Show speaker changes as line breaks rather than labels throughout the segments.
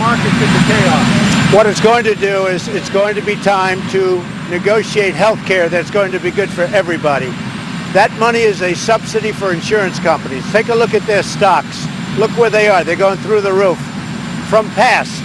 markets into chaos?
What it's going to do is it's going to be time to negotiate health care that's going to be good for everybody. That money is a subsidy for insurance companies. Take a look at their stocks. Look where they are. They're going through the roof. From past,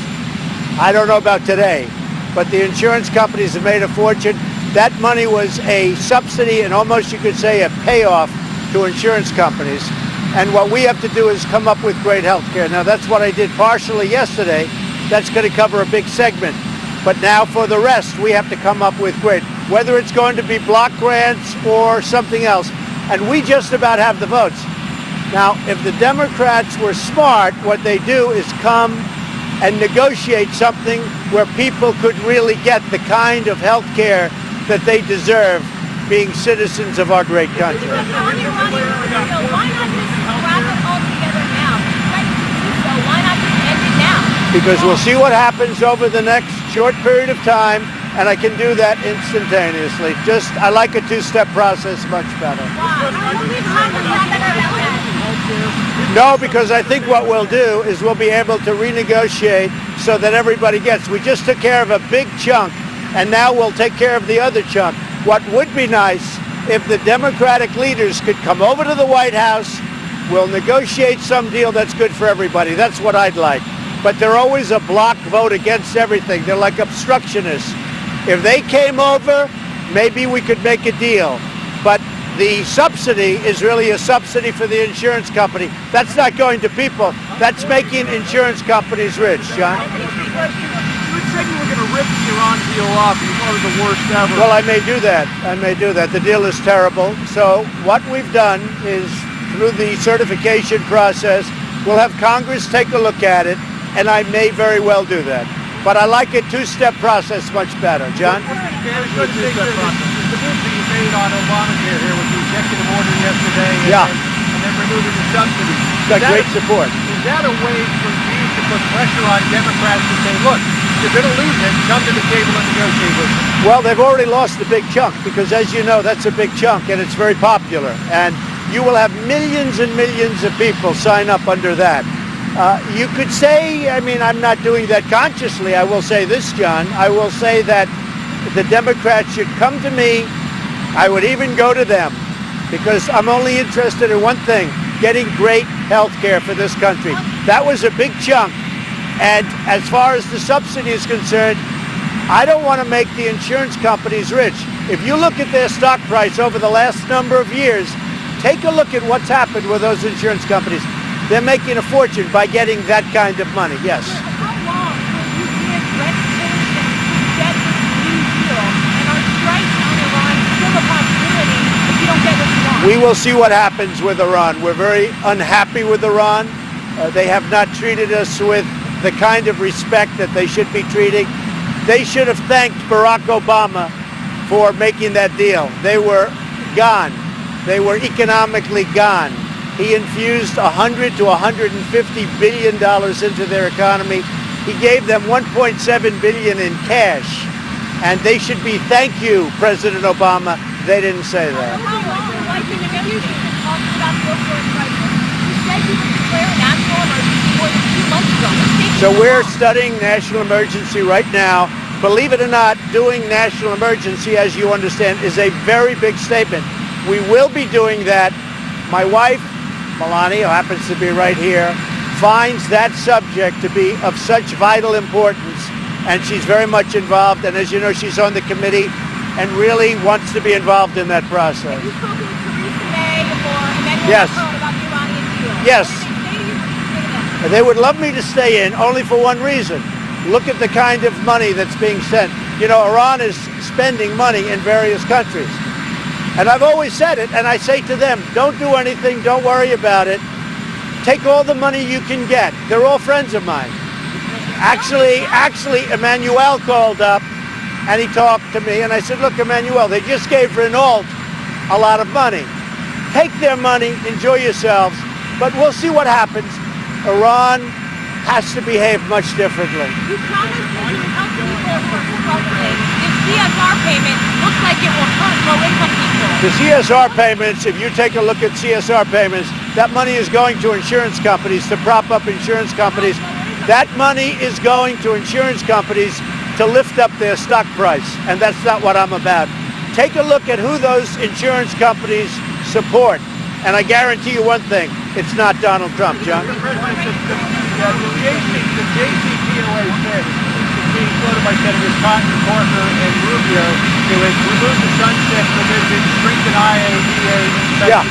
I don't know about today, but the insurance companies have made a fortune. That money was a subsidy and almost you could say a payoff to insurance companies. And what we have to do is come up with great health care. Now, that's what I did partially yesterday. That's going to cover a big segment. But now for the rest, we have to come up with great, whether it's going to be block grants or something else. And we just about have the votes. Now, if the Democrats were smart, what they do is come and negotiate something where people could really get the kind of health care that they deserve, being citizens of our great country.
Why not just wrap it all together now? Why not just end it now?
Because we'll see what happens over the next short period of time, and I can do that instantaneously. I like a two-step process much better. No, because I think what we'll do is we'll be able to renegotiate so that everybody gets. We just took care of a big chunk, and now we'll take care of the other chunk. What would be nice if the Democratic leaders could come over to the White House, we'll negotiate some deal that's good for everybody. That's what I'd like. But they're always a block vote against everything. They're like obstructionists. If they came over, maybe we could make a deal. But the subsidy is really a subsidy for the insurance company. That's not going to people. That's making insurance companies rich, John.
You said you were going to rip the Iran deal off. You thought it was the worst ever.
Well, I may do that. The deal is terrible. So what we've done is, through the certification process, we'll have Congress take a look at it, and I may very well do that. But I like a two-step process much better. John?
The move that you made on Obamacare here with the executive order yesterday and then removing the subsidy.
Got great support.
Is that a way for you to put pressure on Democrats to say, look, you're going to lose it, come to the table and negotiate with them?
Well, they've already lost a big chunk because, as you know, that's a big chunk and it's very popular. And you will have millions and millions of people sign up under that. You could say, I'm not doing that consciously. I will say this, John. I will say that the Democrats should come to me. I would even go to them because I'm only interested in one thing, getting great health care for this country. That was a big chunk. And as far as the subsidy is concerned, I don't want to make the insurance companies rich. If you look at their stock price over the last number of years, take a look at what's happened with those insurance companies. They're making a fortune by getting that kind of money. Yes.
How long will you give legislation to get this new deal? And are strikes on Iran still a possibility if you don't get what you want?
We will see what happens with Iran. We're very unhappy with Iran. They have not treated us with the kind of respect that they should be treating. They should have thanked Barack Obama for making that deal. They were gone. They were economically gone. He infused $100 to $150 billion into their economy. He gave them $1.7 billion in cash. And they should be, thank you, President Obama. They didn't say that.
How long will you negotiate and talk about the opioid crisis? You said you would declare a national emergency more than 2 months ago.
So we're studying national emergency right now. Believe it or not, doing national emergency, as you understand, is a very big statement. We will be doing that. My wife, Melania, who happens to be right here, finds that subject to be of such vital importance, and she's very much involved. And as you know, she's on the committee and really wants to be involved in that process.
Have you spoken to Theresa May or Emmanuel
Yes.
Macron about the Iranian deal?
Yes.
What do they say to you when you say that?
They would love me to stay in, only for one reason. Look at the kind of money that's being sent. You know, Iran is spending money in various countries. And I've always said it, and I say to them, don't do anything, don't worry about it. Take all the money you can get. They're all friends of mine. Actually, Emmanuel called up, and he talked to me, and I said, look, Emmanuel, they just gave Renault a lot of money. Take their money, enjoy yourselves, but we'll see what happens. Iran has to behave much differently.
You promised that you would help people who are struggling. This CSR payment looks like it will hurt low-income people.
The CSR payments, if you take a look at CSR payments, that money is going to insurance companies to prop up insurance companies. That money is going to insurance companies to lift up their stock price, and that's not what I'm about. Take a look at who those insurance companies support, and I guarantee you one thing, it's not Donald Trump, John.
The JCPOA said, being floated by Senators Cotton, Corker, and Rubio, it was remove the sunset provision, strengthen IAEA inspections.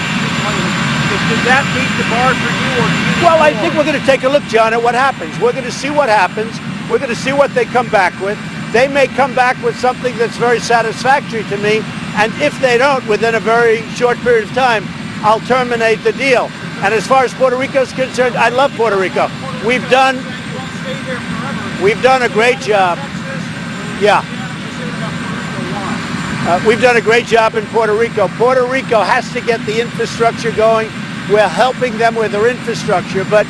Does that meet the bar for you, or do you need
Well, I
more?
think we're going to take a look, John, at what happens. We're going to see what happens. We're going to see what they come back with. They may come back with something that's very satisfactory to me, and if they don't, within a very short period of time, I'll terminate the deal. And as far as Puerto Rico is concerned, I love Puerto Rico. We've done a great job. Yeah. We've done a great job in Puerto Rico. Puerto Rico has to get the infrastructure going. We're helping them with their infrastructure, but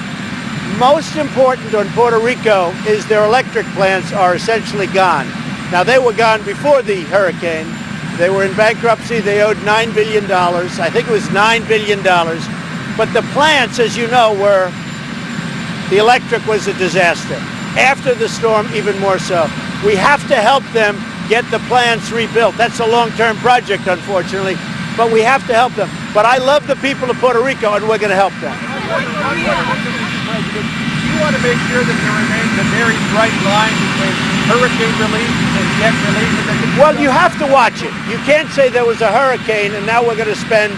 most important on Puerto Rico is their electric plants are essentially gone. Now, they were gone before the hurricane. They were in bankruptcy. They owed $9 billion. I think it was $9 billion. But the plants, as you know, the electric was a disaster. After the storm, even more so. We have to help them get the plants rebuilt. That's a long-term project, unfortunately, but we have to help them. But I love the people of Puerto Rico, and we're going to help them.
You want to make sure that there remains a very bright line between hurricane relief and debt relief.
Well, you have to watch it. You can't say there was a hurricane and now we're going to spend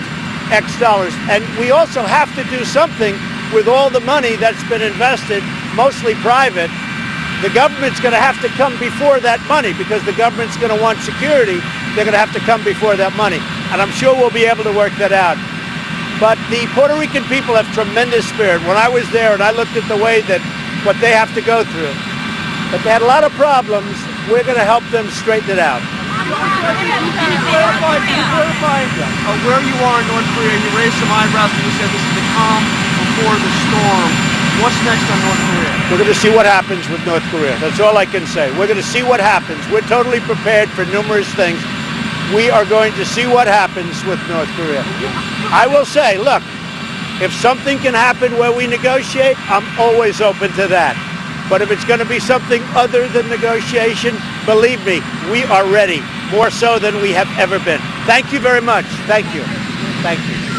X dollars. And we also have to do something with all the money that's been invested, mostly private. The government's going to have to come before that money because the government's going to want security. They're going to have to come before that money. And I'm sure we'll be able to work that out. But the Puerto Rican people have tremendous spirit. When I was there and I looked at the way that what they have to go through, but they had a lot of problems, we're going to help them straighten it out.
Can you clarify where you are in North Korea? You raised some eyebrows when you said this is the calm before the storm. What's next on North Korea?
We're going to see what happens with North Korea. That's all I can say. We're going to see what happens. We're totally prepared for numerous things. We are going to see what happens with North Korea. I will say, look, if something can happen where we negotiate, I'm always open to that. But if it's going to be something other than negotiation, believe me, we are ready, more so than we have ever been. Thank you very much. Thank you. Thank you.